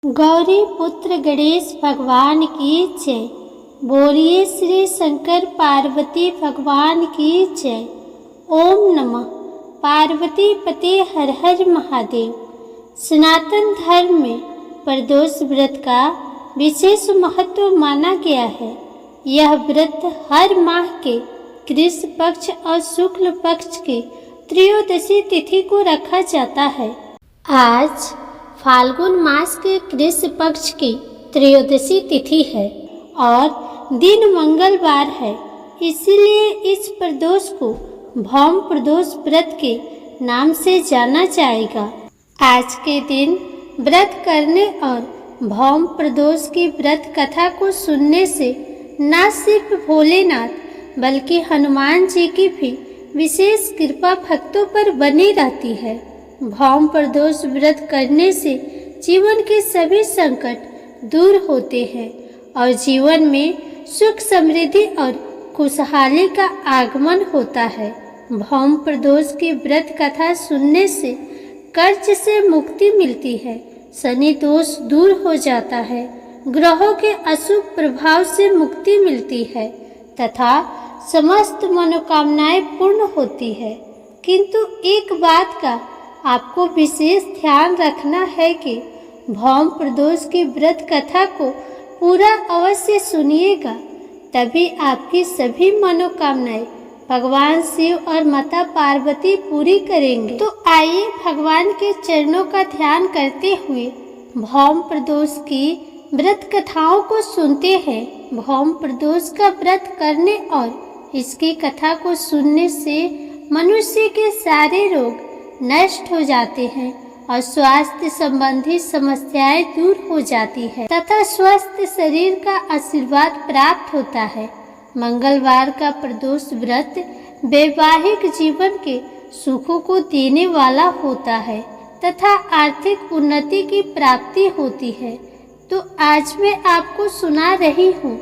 गौरी पुत्र गणेश भगवान की जय। बोलिए श्री शंकर पार्वती भगवान की जय। ओम नमः पार्वती पते हर हर महादेव। सनातन धर्म में प्रदोष व्रत का विशेष महत्व माना गया है। यह व्रत हर माह के कृष्ण पक्ष और शुक्ल पक्ष के त्रयोदशी तिथि को रखा जाता है। आज फाल्गुन मास के कृष्ण पक्ष की त्रयोदशी तिथि है और दिन मंगलवार है, इसलिए इस प्रदोष को भौम प्रदोष व्रत के नाम से जाना जाएगा। आज के दिन व्रत करने और भौम प्रदोष की व्रत कथा को सुनने से न सिर्फ भोलेनाथ बल्कि हनुमान जी की भी विशेष कृपा भक्तों पर बनी रहती है। भौम प्रदोष व्रत करने से जीवन के सभी संकट दूर होते हैं और जीवन में सुख समृद्धि और खुशहाली का आगमन होता है। भौम प्रदोष की व्रत कथा सुनने से कर्ज से मुक्ति मिलती है, शनि दोष दूर हो जाता है, ग्रहों के अशुभ प्रभाव से मुक्ति मिलती है तथा समस्त मनोकामनाएं पूर्ण होती है। किंतु एक बात का आपको विशेष ध्यान रखना है कि भौम प्रदोष की व्रत कथा को पूरा अवश्य सुनिएगा, तभी आपकी सभी मनोकामनाएं भगवान शिव और माता पार्वती पूरी करेंगे। तो आइए भगवान के चरणों का ध्यान करते हुए भौम प्रदोष की व्रत कथाओं को सुनते हैं। भौम प्रदोष का व्रत करने और इसकी कथा को सुनने से मनुष्य के सारे रोग नष्ट हो जाते हैं और स्वास्थ्य संबंधी समस्याएं दूर हो जाती है तथा स्वस्थ शरीर का आशीर्वाद प्राप्त होता है। मंगलवार का प्रदोष व्रत वैवाहिक जीवन के सुखों को देने वाला होता है तथा आर्थिक उन्नति की प्राप्ति होती है। तो आज मैं आपको सुना रही हूँ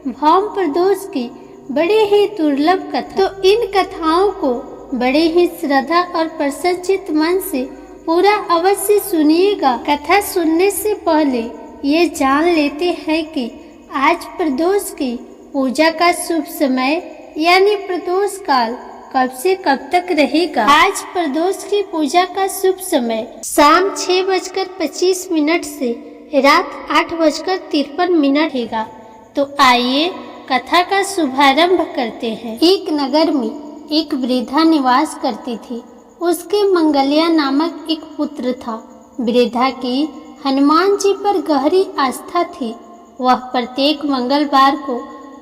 भौम प्रदोष की बड़े ही दुर्लभ कथा। तो इन कथाओं को बड़े ही श्रद्धा और प्रसन्नचित मन से पूरा अवश्य सुनिएगा। कथा सुनने से पहले ये जान लेते हैं कि आज प्रदोष की पूजा का शुभ समय यानी प्रदोष काल कब से कब तक रहेगा। आज प्रदोष की पूजा का शुभ समय शाम 6:25 से रात 8:53 रहेगा। तो आइए कथा का शुभारंभ करते हैं। एक नगर में एक वृद्धा निवास करती थी। उसके मंगलिया नामक एक पुत्र था। वृद्धा की हनुमान जी पर गहरी आस्था थी। वह प्रत्येक मंगलवार को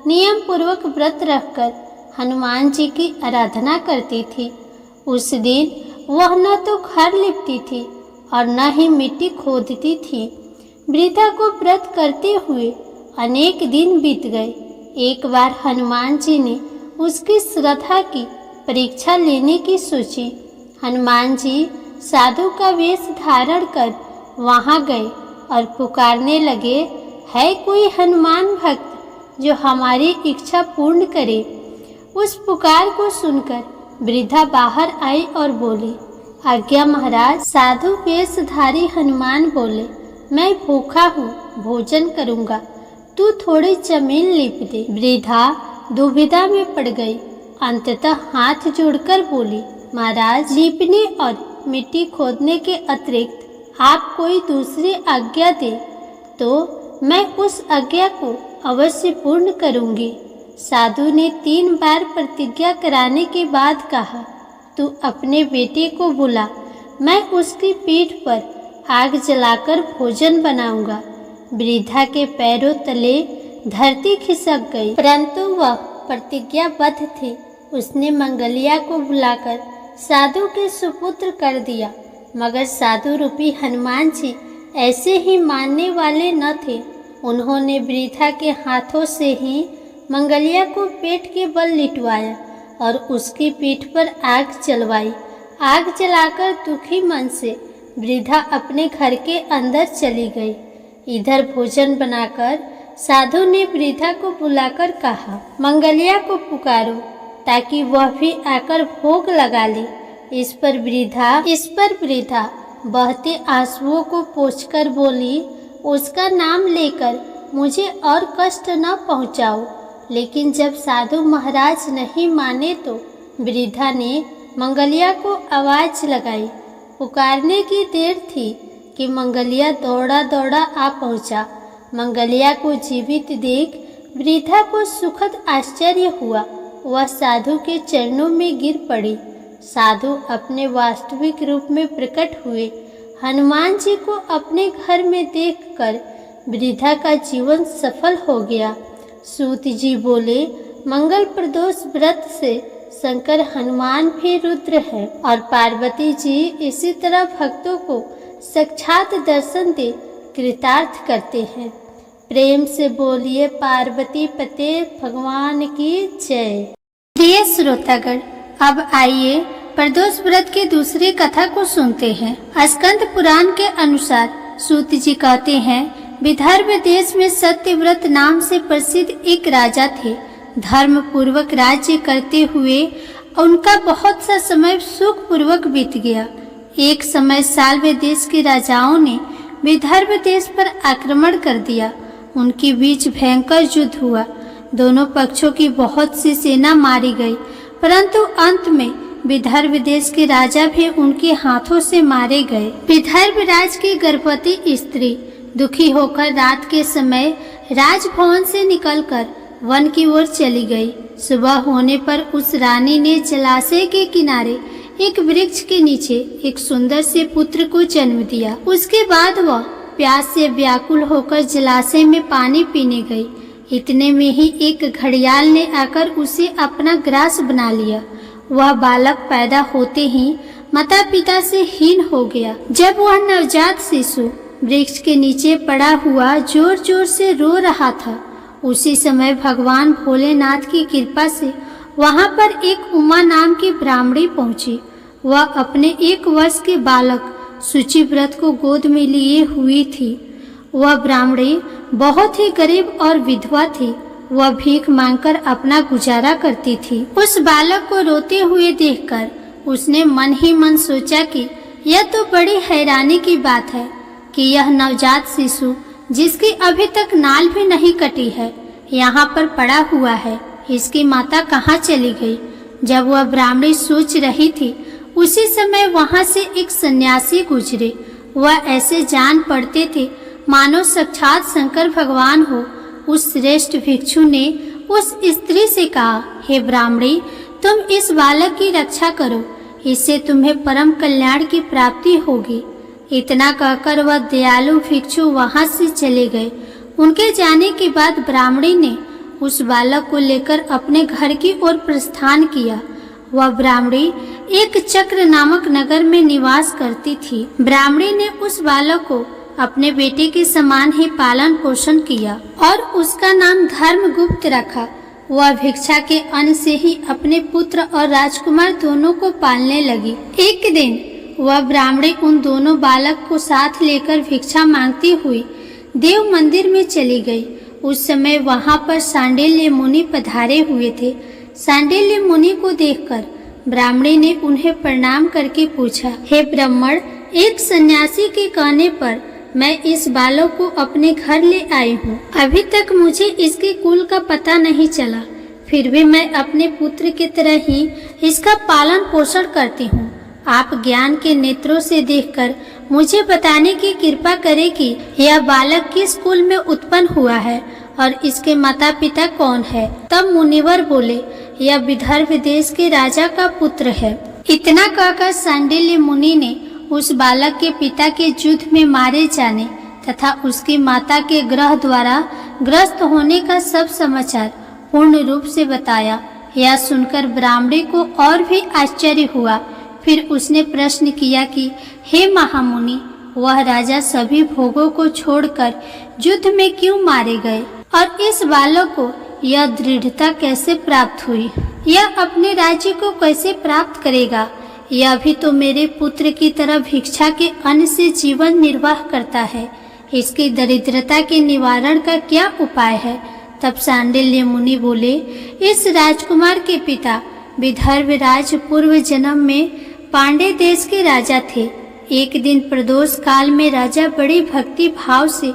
नियम पूर्वक व्रत रखकर हनुमान जी की आराधना करती थी। उस दिन वह न तो घर लिपती थी और न ही मिट्टी खोदती थी। वृद्धा को व्रत करते हुए अनेक दिन बीत गए। एक बार हनुमान जी ने उसकी श्रद्धा की परीक्षा लेने की सोची। हनुमान जी साधु का वेश धारण कर वहां गए और पुकारने लगे, है कोई हनुमान भक्त जो हमारी इच्छा पूर्ण करे। उस पुकार को सुनकर वृद्धा बाहर आई और बोली, आज्ञा महाराज। साधु वेशधारी हनुमान बोले, मैं भूखा हूँ, भोजन करूँगा, तू थोड़ी जमीन लीप दे। वृद्धा दुविधा में पड़ गई। अंततः हाथ जोड़कर बोली, महाराज, लीपने और मिट्टी खोदने के अतिरिक्त आप कोई दूसरी आज्ञा दे तो मैं उस आज्ञा को अवश्य पूर्ण करूंगी। साधु ने 3 बार प्रतिज्ञा कराने के बाद कहा, तू अपने बेटे को बुला, मैं उसकी पीठ पर आग जलाकर भोजन बनाऊंगा। वृद्धा के पैरों तले धरती खिसक गई, परंतु वह प्रतिज्ञाबद्ध थी। उसने मंगलिया को बुलाकर साधु के सुपुत्र कर दिया, मगर साधु रूपी हनुमान जी ऐसे ही मानने वाले न थे। उन्होंने वृद्धा के हाथों से ही मंगलिया को पेट के बल लिटवाया और उसकी पीठ पर आग जलवाई। आग जलाकर दुखी मन से वृद्धा अपने घर के अंदर चली गई। इधर भोजन बनाकर साधु ने वृद्धा को बुलाकर कहा, मंगलिया को पुकारो ताकि वह भी आकर भोग लगा ले। इस पर वृद्धा बहते आंसुओं को पोंछकर बोली, उसका नाम लेकर मुझे और कष्ट न पहुँचाओ। लेकिन जब साधु महाराज नहीं माने तो वृद्धा ने मंगलिया को आवाज़ लगाई। पुकारने की देर थी कि मंगलिया दौड़ा दौड़ा आ पहुँचा। मंगलिया को जीवित देख वृद्धा को सुखद आश्चर्य हुआ। वह साधु के चरणों में गिर पड़ी। साधु अपने वास्तविक रूप में प्रकट हुए। हनुमान जी को अपने घर में देखकर वृद्धा का जीवन सफल हो गया। सूत जी बोले, मंगल प्रदोष व्रत से शंकर हनुमान भी रुद्र है और पार्वती जी इसी तरह भक्तों को साक्षात दर्शन दे कृतार्थ करते हैं। प्रेम से बोलिए पार्वती पते भगवान की जय। प्रिय श्रोतागण, अब आइए प्रदोष व्रत की दूसरी कथा को सुनते हैं। स्कंद पुराण के अनुसार सूत जी कहते हैं, विदर्भ देश में सत्यव्रत नाम से प्रसिद्ध एक राजा थे। धर्म पूर्वक राज्य करते हुए उनका बहुत सा समय सुख पूर्वक बीत गया। एक समय साल्व देश के राजाओं ने विदर्भ देश पर आक्रमण कर दिया। उनके बीच भयंकर युद्ध हुआ। दोनों पक्षों की बहुत सी सेना मारी गई, परंतु अंत में विदर्भ देश के राजा भी उनके हाथों से मारे गए। विदर्भ राज की गर्भवती स्त्री दुखी होकर रात के समय राजभवन से निकलकर वन की ओर चली गई। सुबह होने पर उस रानी ने जलाशय के किनारे एक वृक्ष के नीचे एक सुंदर से पुत्र को जन्म दिया। उसके बाद वह प्यास से व्याकुल होकर जलाशय में पानी पीने गई। इतने में ही एक घड़ियाल ने आकर उसे अपना ग्रास बना लिया। वह बालक पैदा होते ही माता पिता से हीन हो गया। जब वह नवजात शिशु वृक्ष के नीचे पड़ा हुआ जोर जोर से रो रहा था, उसी समय भगवान भोलेनाथ की कृपा से वहां पर एक उमा नाम की ब्राह्मणी पहुंची। वह अपने 1 वर्ष के बालक शुचिव्रत को गोद में लिए हुई थी। वह ब्राह्मणी बहुत ही गरीब और विधवा थी। वह भीख मांगकर अपना गुजारा करती थी। उस बालक को रोते हुए देखकर उसने मन ही मन सोचा कि यह तो बड़ी हैरानी की बात है कि यह नवजात शिशु जिसकी अभी तक नाल भी नहीं कटी है यहाँ पर पड़ा हुआ है। इसकी माता कहाँ चली गई? जब वह ब्राह्मणी सोच रही थी, उसी समय वहाँ से एक सन्यासी गुजरे। वह ऐसे जान पड़ते थे मानो साक्षात शंकर भगवान हो। उस श्रेष्ठ भिक्षु ने उस स्त्री से कहा, हे ब्राह्मणी, तुम इस बालक की रक्षा करो, इससे तुम्हें परम कल्याण की प्राप्ति होगी। इतना कहकर वह दयालु भिक्षु वहां से चले गए। उनके जाने के बाद ब्राह्मणी ने उस बालक को लेकर अपने घर की ओर प्रस्थान किया। वह ब्राह्मणी एक चक्र नामक नगर में निवास करती थी। ब्राह्मणी ने उस बालक को अपने बेटे के समान ही पालन पोषण किया और उसका नाम धर्मगुप्त रखा। वह भिक्षा के अन्न से ही अपने पुत्र और राजकुमार दोनों को पालने लगी। एक दिन वह ब्राह्मणी उन दोनों बालक को साथ लेकर भिक्षा मांगती हुई देव मंदिर में चली गई। उस समय वहां पर सांडिल्य मुनि पधारे हुए थे। सांडिल्य मुनि को देखकर ब्राह्मणी ने उन्हें प्रणाम करके पूछा, हे ब्राह्मण, एक सन्यासी के कहने पर मैं इस बालक को अपने घर ले आई हूँ। अभी तक मुझे इसके कुल का पता नहीं चला, फिर भी मैं अपने पुत्र की तरह ही इसका पालन पोषण करती हूँ। आप ज्ञान के नेत्रों से देखकर मुझे बताने की कृपा करें कि यह बालक किस कुल में उत्पन्न हुआ है और इसके माता पिता कौन है। तब मुनिवर बोले, यह विदर्भ देश के राजा का पुत्र है। इतना कहकर सांडिल्य मुनि ने उस बालक के पिता के युद्ध में मारे जाने तथा उसकी माता के ग्रह द्वारा ग्रस्त होने का सब समाचार पूर्ण रूप से बताया। यह सुनकर ब्राह्मणी को और भी आश्चर्य हुआ। फिर उसने प्रश्न किया कि हे महामुनि, वह राजा सभी भोगों को छोड़कर युद्ध में क्यों मारे गए और इस बालक को यह दृढ़ता कैसे प्राप्त हुई? यह अपने राज्य को कैसे प्राप्त करेगा? यह भी तो मेरे पुत्र की तरह भिक्षा के अन्न से जीवन निर्वाह करता है। इसकी दरिद्रता के निवारण का क्या उपाय है? तब सांडिल्य मुनि बोले, इस राजकुमार के पिता विदर्भ राज पूर्व जन्म में पांडे देश के राजा थे। एक दिन प्रदोष काल में राजा बड़ी भक्ति भाव से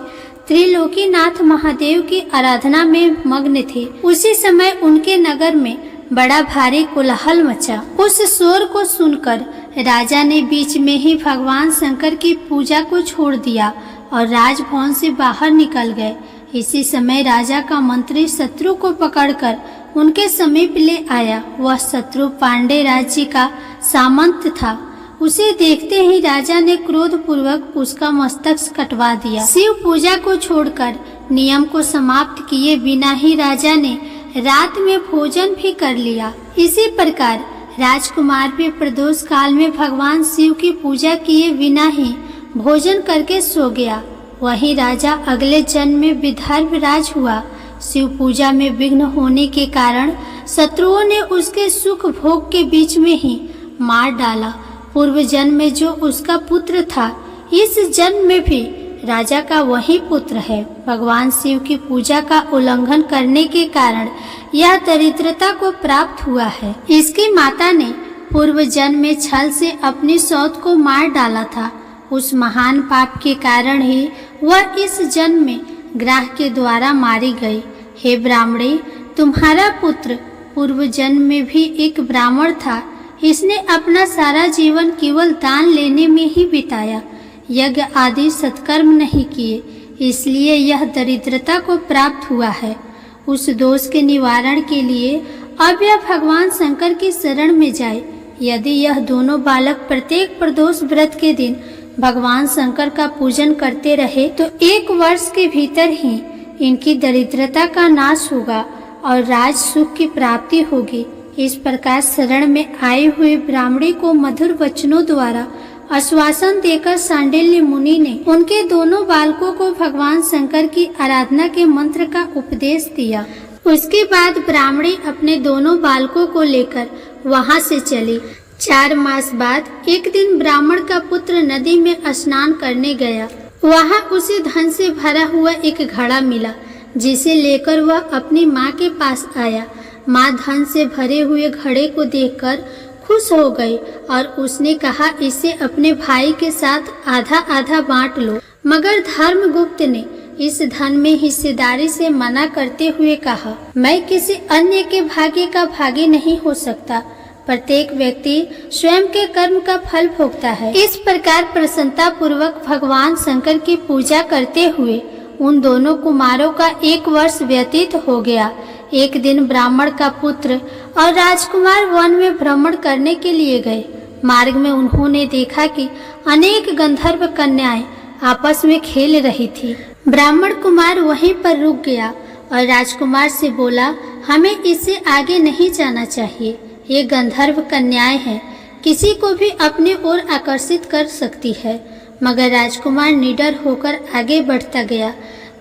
त्रिलोकीनाथ महादेव की आराधना में मग्न थे। उसी समय उनके नगर में बड़ा भारी कोलाहल मचा। उस शोर को सुनकर राजा ने बीच में ही भगवान शंकर की पूजा को छोड़ दिया और राजभवन से बाहर निकल गए। इसी समय राजा का मंत्री शत्रु को पकड़कर उनके समीप ले आया। वह शत्रु पांडे राज्य का सामंत था। उसे देखते ही राजा ने क्रोध पूर्वक उसका मस्तक कटवा दिया। शिव पूजा को छोड़कर नियम को समाप्त किए बिना ही राजा ने रात में भोजन भी कर लिया। इसी प्रकार राजकुमार भी प्रदोष काल में भगवान शिव की पूजा किए बिना ही भोजन करके सो गया। वही राजा अगले जन्म में विदर्भ राज हुआ। शिव पूजा में विघ्न होने के कारण शत्रुओं ने उसके सुख भोग के बीच में ही मार डाला। पूर्व जन्म में जो उसका पुत्र था, इस जन्म में भी राजा का वही पुत्र है। भगवान शिव की पूजा का उल्लंघन करने के कारण यह दरिद्रता को प्राप्त हुआ है। इसकी माता ने पूर्व जन्म में छल से अपनी सौत को मार डाला था। उस महान पाप के कारण ही वह इस जन्म में ग्राह के द्वारा मारी गई। हे ब्राह्मणी, तुम्हारा पुत्र पूर्व जन्म में भी एक ब्राह्मण था। इसने अपना सारा जीवन केवल दान लेने में ही बिताया, यज्ञ आदि सत्कर्म नहीं किए, इसलिए यह दरिद्रता को प्राप्त हुआ है। उस दोष के निवारण के लिए अब यह भगवान शंकर की शरण में जाए। यदि यह दोनों बालक प्रत्येक प्रदोष व्रत के दिन भगवान शंकर का पूजन करते रहे तो 1 वर्ष के भीतर ही इनकी दरिद्रता का नाश होगा और राज सुख की प्राप्ति होगी। इस प्रकार शरण में आए हुए ब्राह्मणी को मधुर वचनों द्वारा आश्वासन देकर सांडिल्य मुनि ने उनके दोनों बालकों को भगवान शंकर की आराधना के मंत्र का उपदेश दिया। उसके बाद ब्राह्मणी अपने दोनों बालकों को लेकर वहां से चली। 4 मास बाद एक दिन ब्राह्मण का पुत्र नदी में स्नान करने गया। वहां उसे धन से भरा हुआ एक घड़ा मिला, जिसे लेकर वह अपनी माँ के पास आया। माँ धन से भरे हुए घड़े को देखकर खुश हो गई और उसने कहा, इसे अपने भाई के साथ आधा आधा बांट लो। मगर धर्मगुप्त ने इस धन में हिस्सेदारी से मना करते हुए कहा, मैं किसी अन्य के भाग्य का भागी नहीं हो सकता। प्रत्येक व्यक्ति स्वयं के कर्म का फल भोगता है। इस प्रकार प्रसन्नता पूर्वक भगवान शंकर की पूजा करते हुए उन दोनों कुमारों का 1 वर्ष व्यतीत हो गया। एक दिन ब्राह्मण का पुत्र और राजकुमार वन में भ्रमण करने के लिए गए। मार्ग में उन्होंने देखा कि अनेक गंधर्व कन्याएं आपस में खेल रही थी। ब्राह्मण कुमार वहीं पर रुक गया और राजकुमार से बोला, हमें इससे आगे नहीं जाना चाहिए। ये गंधर्व कन्याएं हैं, किसी को भी अपनी ओर आकर्षित कर सकती है। मगर राजकुमार निडर होकर आगे बढ़ता गया।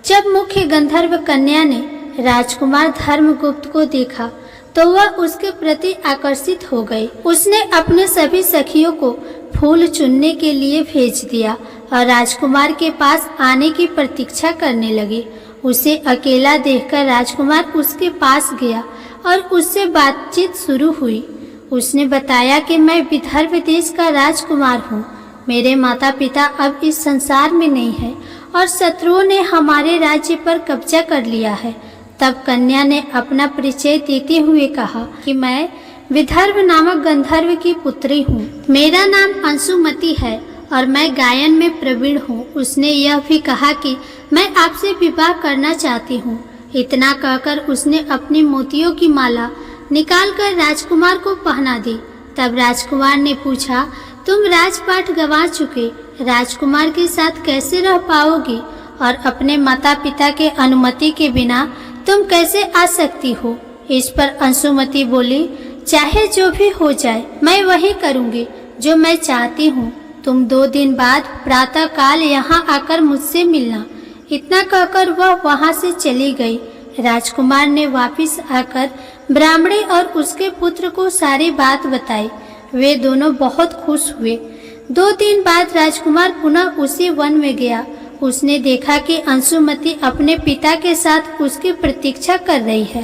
जब मुख्य गंधर्व कन्या ने राजकुमार धर्मगुप्त को देखा तो वह उसके प्रति आकर्षित हो गई। उसने अपने सभी सखियों को फूल चुनने के लिए भेज दिया और राजकुमार के पास आने की प्रतीक्षा करने लगी। उसे अकेला देखकर राजकुमार उसके पास गया और उससे बातचीत शुरू हुई। उसने बताया कि मैं विदर्भ देश का राजकुमार हूँ। मेरे माता पिता अब इस संसार में नहीं है और शत्रुओं ने हमारे राज्य पर कब्जा कर लिया है। तब कन्या ने अपना परिचय देते हुए कहा कि मैं विदर्भ नामक गंधर्व की पुत्री हूँ। मेरा नाम अंशुमति है और मैं गायन में प्रवीण हूँ। उसने यह भी कहा कि मैं आपसे विवाह करना चाहती हूँ। इतना कहकर उसने अपनी मोतियों की माला निकालकर राजकुमार को पहना दी। तब राजकुमार ने पूछा, तुम राजपाट गंवा चुके राजकुमार के साथ कैसे रह पाओगी और अपने माता पिता के अनुमति के बिना तुम कैसे आ सकती हो? इस पर अंशुमति बोली, चाहे जो भी हो जाए मैं वही करूँगी जो मैं चाहती हूँ। तुम 2 दिन बाद प्रातः काल यहाँ आकर मुझसे मिलना। इतना कहकर वह वहाँ से चली गई। राजकुमार ने वापस आकर ब्राह्मणी और उसके पुत्र को सारी बात बताई। वे दोनों बहुत खुश हुए। 2 दिन बाद राजकुमार पुनः उसी वन में गया। उसने देखा कि अंशुमति अपने पिता के साथ उसकी प्रतीक्षा कर रही है।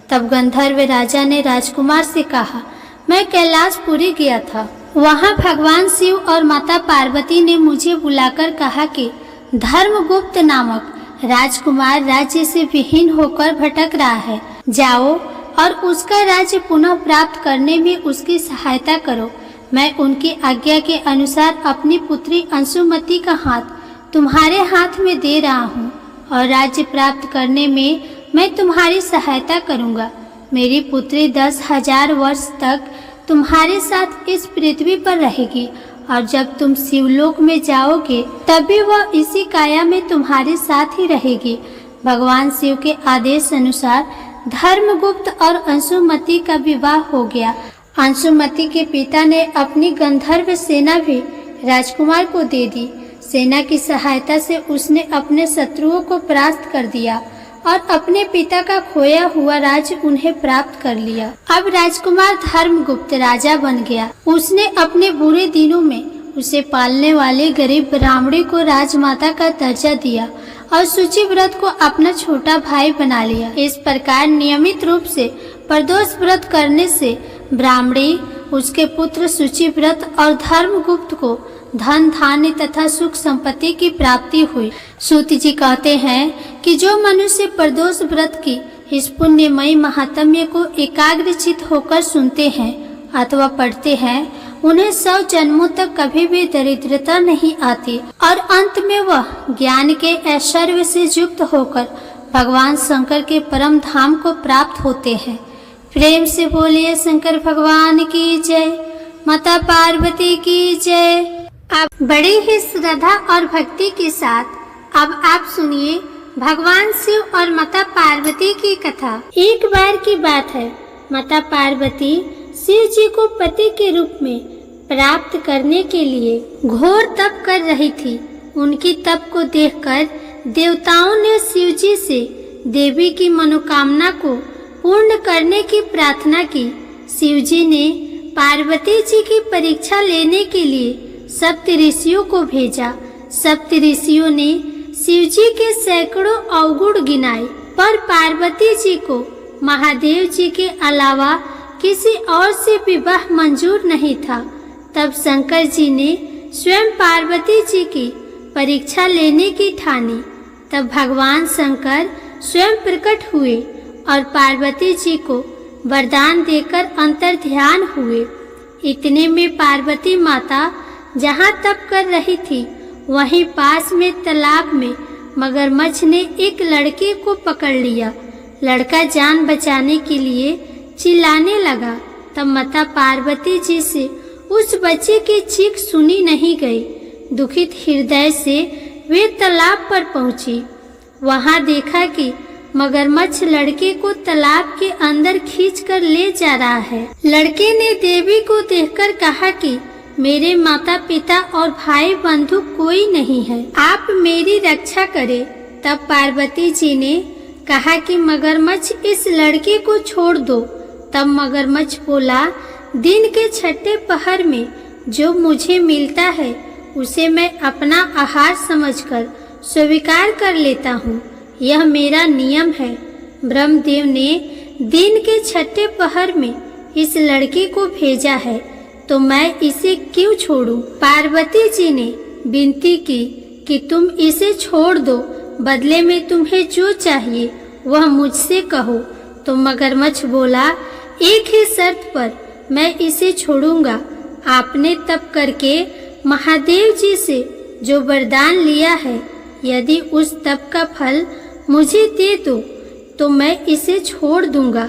तब गंधर्व राजा ने राजकुमार से कहा, मैं कैलाशपुरी गया था। वहाँ भगवान शिव और माता पार्वती ने मुझे बुलाकर कहा कि धर्मगुप्त नामक राजकुमार राज्य से विहीन होकर भटक रहा है। जाओ और उसका राज्य पुनः प्राप्त करने में उसकी सहायता करो। मैं उनकी आज्ञा के अनुसार अपनी पुत्री अंशुमति का हाथ तुम्हारे हाथ में दे रहा हूँ और राज्य प्राप्त करने में मैं तुम्हारी सहायता करूँगा। मेरी पुत्री 10,000 वर्ष तक तुम्हारे साथ इस पृथ्वी पर रहेगी और जब तुम शिवलोक में जाओगे तभी वह इसी काया में तुम्हारे साथ ही रहेगी। भगवान शिव के आदेश अनुसार धर्मगुप्त और अंशुमति का विवाह हो गया। अंशुमति के पिता ने अपनी गंधर्व सेना भी राजकुमार को दे दी। सेना की सहायता से उसने अपने शत्रुओं को परास्त कर दिया और अपने पिता का खोया हुआ राज्य उन्हें प्राप्त कर लिया। अब राजकुमार धर्मगुप्त राजा बन गया। उसने अपने बुरे दिनों में उसे पालने वाले गरीब ब्राह्मणी को राजमाता का दर्जा दिया और शुचिव्रत को अपना छोटा भाई बना लिया। इस प्रकार नियमित रूप से प्रदोष व्रत करने से ब्राह्मणी, उसके पुत्र शुचिव्रत और धर्मगुप्त को धन धान्य तथा सुख संपत्ति की प्राप्ति हुई। सूत जी कहते हैं कि जो मनुष्य प्रदोष व्रत की इस पुण्यमयी महात्म्य को एकाग्रचित होकर सुनते हैं अथवा पढ़ते हैं, उन्हें 100 जन्मों तक कभी भी दरिद्रता नहीं आती और अंत में वह ज्ञान के ऐश्वर्य से युक्त होकर भगवान शंकर के परम धाम को प्राप्त होते हैं। प्रेम से बोलिए शंकर भगवान की जय, माता पार्वती की जय। अब बड़ी ही श्रद्धा और भक्ति के साथ अब आप सुनिए भगवान शिव और माता पार्वती की कथा। एक बार की बात है, माता पार्वती शिव जी को पति के रूप में प्राप्त करने के लिए घोर तप कर रही थी। उनकी तप को देखकर देवताओं ने शिव जी से देवी की मनोकामना को पूर्ण करने की प्रार्थना की। शिव जी ने पार्वती जी की परीक्षा लेने के लिए सप्त ऋषियों को भेजा। सप्त ऋषियों ने शिव जी के सैकड़ों अवगुण गिनाए, पर पार्वती जी को महादेव जी के अलावा किसी और से विवाह मंजूर नहीं था। तब शंकर जी ने स्वयं पार्वती जी की परीक्षा लेने की ठानी। तब भगवान शंकर स्वयं प्रकट हुए और पार्वती जी को वरदान देकर अंतर ध्यान हुए। इतने में पार्वती माता जहाँ तप कर रही थी, वहीं पास में तालाब में मगरमच्छ ने एक लड़के को पकड़ लिया। लड़का जान बचाने के लिए चिल्लाने लगा। तब माता पार्वती जी से उस बच्चे की चीख सुनी नहीं गई। दुखित हृदय से वे तालाब पर पहुंची। वहां देखा कि मगरमच्छ लड़के को तालाब के अंदर खींचकर ले जा रहा है। लड़के ने देवी को देखकर कहा कि मेरे माता पिता और भाई बंधु कोई नहीं है, आप मेरी रक्षा करें। तब पार्वती जी ने कहा कि मगरमच्छ इस लड़के को छोड़ दो। तब मगरमच्छ बोला, दिन के छठे पहर में जो मुझे मिलता है उसे मैं अपना आहार समझकर स्वीकार कर लेता हूँ, यह मेरा नियम है। ब्रह्मदेव ने दिन के छठे पहर में इस लड़के को भेजा है, तो मैं इसे क्यों छोड़ूं? पार्वती जी ने विनती की कि तुम इसे छोड़ दो, बदले में तुम्हें जो चाहिए वह मुझसे कहो। तो मगरमच्छ बोला, एक ही शर्त पर मैं इसे छोड़ूंगा। आपने तप करके महादेव जी से जो वरदान लिया है, यदि उस तप का फल मुझे दे दो तो मैं इसे छोड़ दूंगा।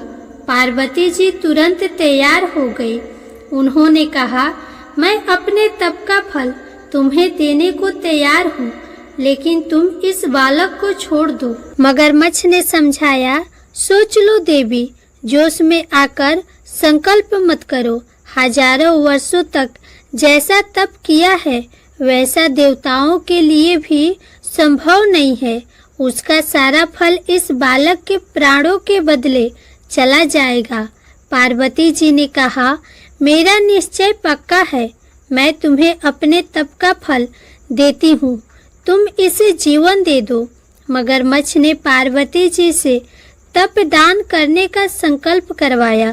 पार्वती जी तुरंत तैयार हो गई। उन्होंने कहा, मैं अपने तप का फल तुम्हें देने को तैयार हूँ, लेकिन तुम इस बालक को छोड़ दो। मगरमच्छ ने समझाया, सोच लो देवी, जोश में आकर संकल्प मत करो। हजारों वर्षों तक जैसा तप किया है वैसा देवताओं के लिए भी संभव नहीं है। उसका सारा फल इस बालक के प्राणों के बदले चला जाएगा। पार्वती जी ने कहा, मेरा निश्चय पक्का है, मैं तुम्हें अपने तप का फल देती हूँ, तुम इसे जीवन दे दो। मगरमच्छ ने पार्वती जी से तप दान करने का संकल्प करवाया।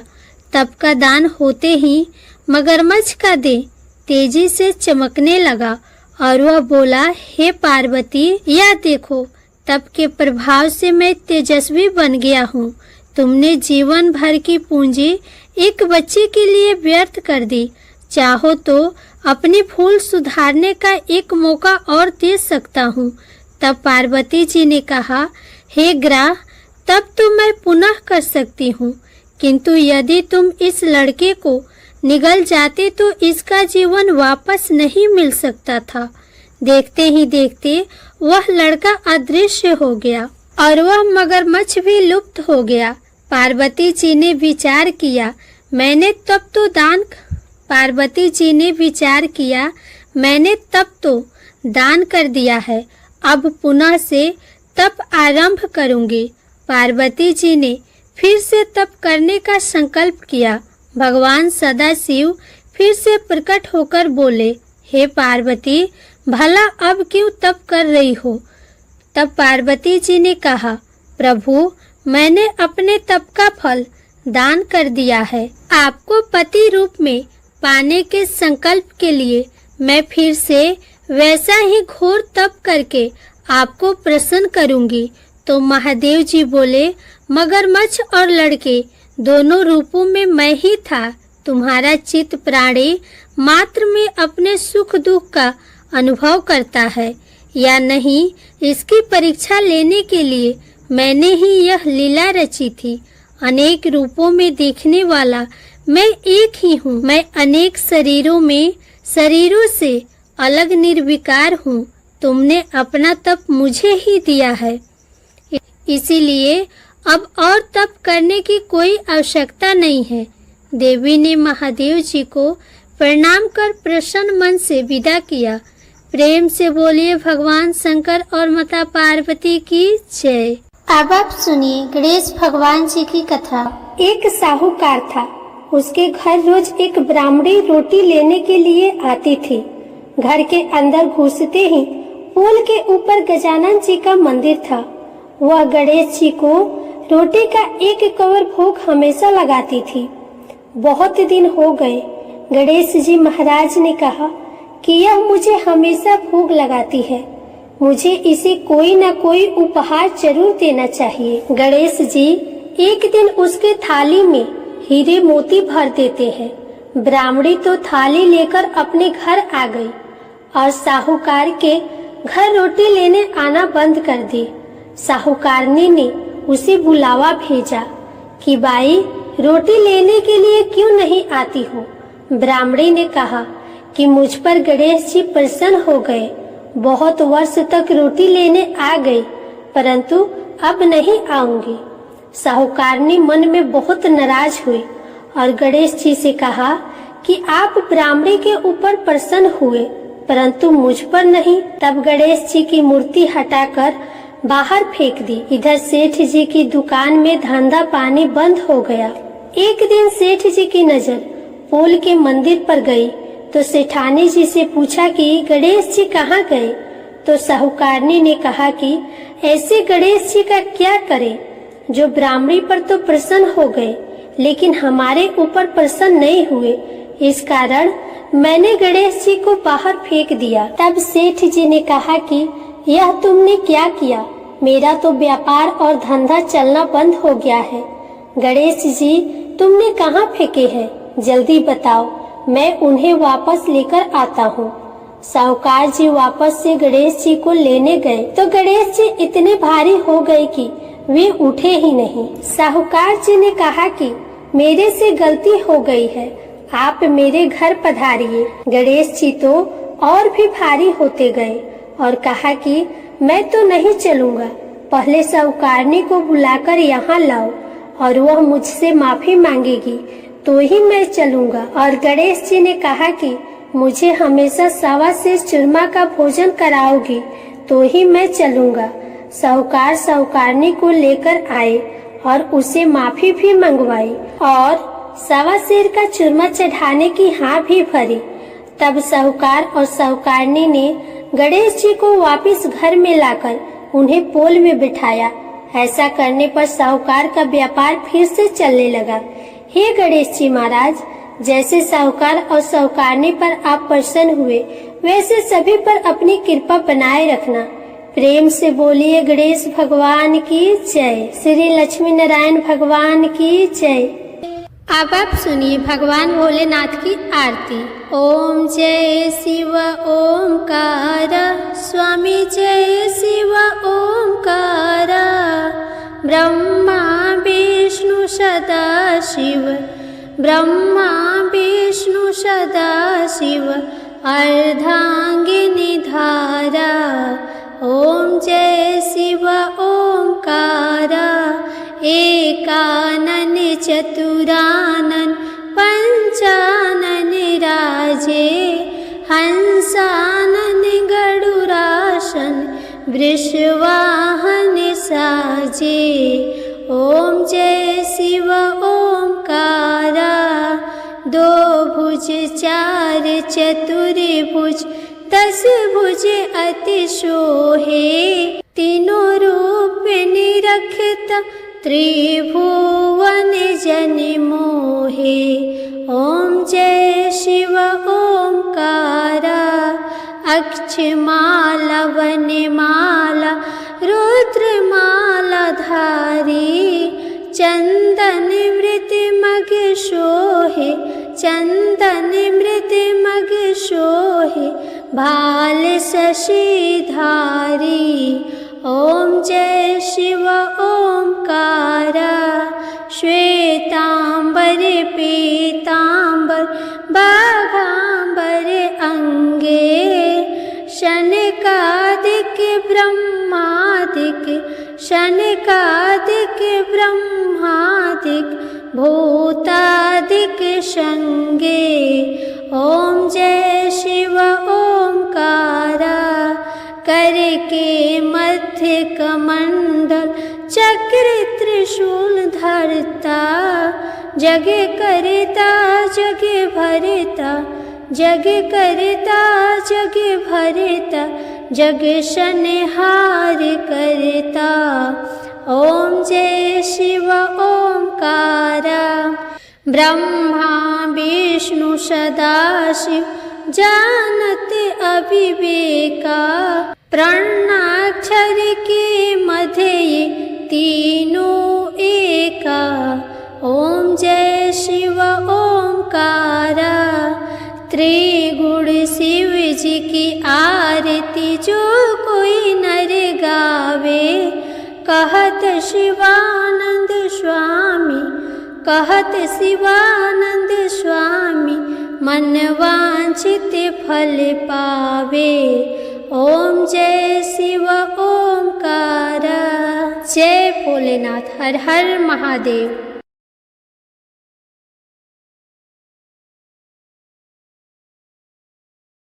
तप का दान होते ही मगरमच्छ का देह तेजी से चमकने लगा और वह बोला, हे पार्वती, यह देखो, तप के प्रभाव से मैं तेजस्वी बन गया हूँ। तुमने जीवन भर की पूंजी एक बच्चे के लिए व्यर्थ कर दी। चाहो तो अपनी भूल सुधारने का एक मौका और दे सकता हूँ। तब पार्वती जी ने कहा, हे ग्रह, तब तो मैं पुनः कर सकती हूँ, किंतु यदि तुम इस लड़के को निगल जाते तो इसका जीवन वापस नहीं मिल सकता था। देखते ही देखते वह लड़का अदृश्य हो गया और वह मगरमच्छ भी लुप्त हो गया। पार्वती जी ने विचार किया, मैंने तब तो दान कर दिया है, अब पुनः से तप आरंभ करूंगी। पार्वती जी ने फिर से तप करने का संकल्प किया। भगवान सदाशिव फिर से प्रकट होकर बोले, हे पार्वती, भला अब क्यों तप कर रही हो? तब पार्वती जी ने कहा, प्रभु, मैंने अपने तप का फल दान कर दिया है। आपको पति रूप में पाने के संकल्प के लिए मैं फिर से वैसा ही घोर तप करके आपको प्रसन्न करूंगी। तो महादेव जी बोले, मगरमच्छ और लड़के दोनों रूपों में मैं ही था। तुम्हारा चित्त प्राणी मात्र में अपने सुख दुख का अनुभव करता है या नहीं, इसकी परीक्षा लेने के लिए मैंने ही यह लीला रची थी। अनेक रूपों में देखने वाला मैं एक ही हूँ। मैं अनेक शरीरों से अलग निर्विकार हूँ। तुमने अपना तप मुझे ही दिया है, इसीलिए अब और तप करने की कोई आवश्यकता नहीं है। देवी ने महादेव जी को प्रणाम कर प्रसन्न मन से विदा किया। प्रेम से बोलिए भगवान शंकर और माता पार्वती की जय। अब आप सुनिए गणेश भगवान जी की कथा। एक साहूकार था। उसके घर रोज एक ब्राह्मणी रोटी लेने के लिए आती थी। घर के अंदर घुसते ही पुल के ऊपर गजानन जी का मंदिर था। वह गणेश जी को रोटी का एक कवर भोग हमेशा लगाती थी। बहुत दिन हो गए। गणेश जी महाराज ने कहा कि यह मुझे हमेशा भोग लगाती है, मुझे इसे कोई न कोई उपहार जरूर देना चाहिए। गणेश जी एक दिन उसके थाली में हीरे मोती भर देते हैं। ब्राह्मणी तो थाली लेकर अपने घर आ गई और साहूकार के घर रोटी लेने आना बंद कर दी। साहूकारनी ने उसे बुलावा भेजा कि बाई, रोटी लेने के लिए क्यों नहीं आती हो? ब्राह्मणी ने कहा कि मुझ पर गणेश जी प्रसन्न हो गए, बहुत वर्ष तक रोटी लेने आ गई, परंतु अब नहीं आऊंगी। साहूकारनी मन में बहुत नाराज हुई और गणेश जी से कहा कि आप ब्राह्मणी के ऊपर प्रसन्न हुए, परंतु मुझ पर नहीं। तब गणेश जी की मूर्ति हटाकर बाहर फेंक दी। इधर सेठ जी की दुकान में धंधा पानी बंद हो गया। एक दिन सेठ जी की नजर पोल के मंदिर पर गई तो सेठानी जी से पूछा कि गणेश जी कहाँ गए? तो साहूकारनी ने कहा कि ऐसे गणेश जी का क्या करें जो ब्राह्मणी पर तो प्रसन्न हो गए लेकिन हमारे ऊपर प्रसन्न नहीं हुए, इस कारण मैंने गणेश जी को बाहर फेंक दिया। तब सेठ जी ने कहा कि यह तुमने क्या किया? मेरा तो व्यापार और धंधा चलना बंद हो गया है। गणेश जी तुमने कहाँ फेंके हैं? जल्दी बताओ, मैं उन्हें वापस लेकर आता हूँ। साहूकार जी वापस से गणेश जी को लेने गए तो गणेश जी इतने भारी हो गए कि वे उठे ही नहीं। साहूकार जी ने कहा कि मेरे से गलती हो गई है, आप मेरे घर पधारिए। गणेश जी तो और भी भारी होते गए और कहा कि मैं तो नहीं चलूंगा, पहले साहूकारनी को बुलाकर यहाँ लाओ और वह मुझसे माफी मांगेगी तो ही मैं चलूंगा। और गणेश जी ने कहा कि मुझे हमेशा सवा से चूरमा का भोजन कराओगी तो ही मैं चलूंगा। साहूकार साहूकारनी को लेकर आए और उसे माफी भी मंगवाई और सवा सेर का चूरमा चढ़ाने की हाँ भी भरी। तब साहूकार और साहूकारनी ने गणेश जी को वापस घर में लाकर उन्हें पोल में बिठाया। ऐसा करने पर साहूकार का व्यापार फिर से चलने लगा। हे गणेश जी महाराज, जैसे साहूकार और साहूकारनी पर आप प्रसन्न हुए वैसे सभी पर अपनी कृपा बनाए रखना। प्रेम से बोलिए गणेश भगवान की जय। श्री लक्ष्मी नारायण भगवान की जय। अब आप सुनिए भगवान भोलेनाथ की आरती। ओम जय शिव ओमकार, स्वामी जय शिव ओमकार। ब्रह्मा विष्णु सदा शिव, ब्रह्मा विष्णु सदा शिव, अर्धांगिनी धारा। ओम जय शिव ओमकार, एकानन चतुरानन पंचानन राजे, हंसानन गरुरासन वृषवाहन साजे। ओम जय शिव ओमकारा, दो भुज चार चतुर्भुज, 10 भुज अति शोहे, तीनों रूप निरखत त्रिभुवन जन मोहे। ओम जय शिव ओमकारा, अक्षमाला वनमाला रुद्रमाला धारी, चंदन मृत मग शोहे, चंदन मृत मग शोहे, भाल शशिधारी। ओम जय शिव ओमकारा, श्वेतांबर पीतांबर बाघांबर अंगे, शनकादिक ब्रह्मादिक, शनकादिक ब्रह्मादिक, भूतादिक संगे। ओम जय शिव ओमकारा, करके मध्य कमंडल चक्र त्रिशूल धरता, जग करता जग भरता, जग करता जग भरता, जग संहार करता। ओम जय शिव ओमकारा, ब्रह्मा विष्णु सदाशिव, जानत अविवेका, प्रणाक्षर के मध्य तीनों एका। ओम जय शिव ओमकारा, त्रिगुण शिव जी की आरती जो कोई नर गावे, कहत शिवानंद स्वामी, कहत शिवानंद स्वामी, मन वांछित फल पावे। ओम जय शिव ओमकारा। जय भोलेनाथ। हर हर महादेव।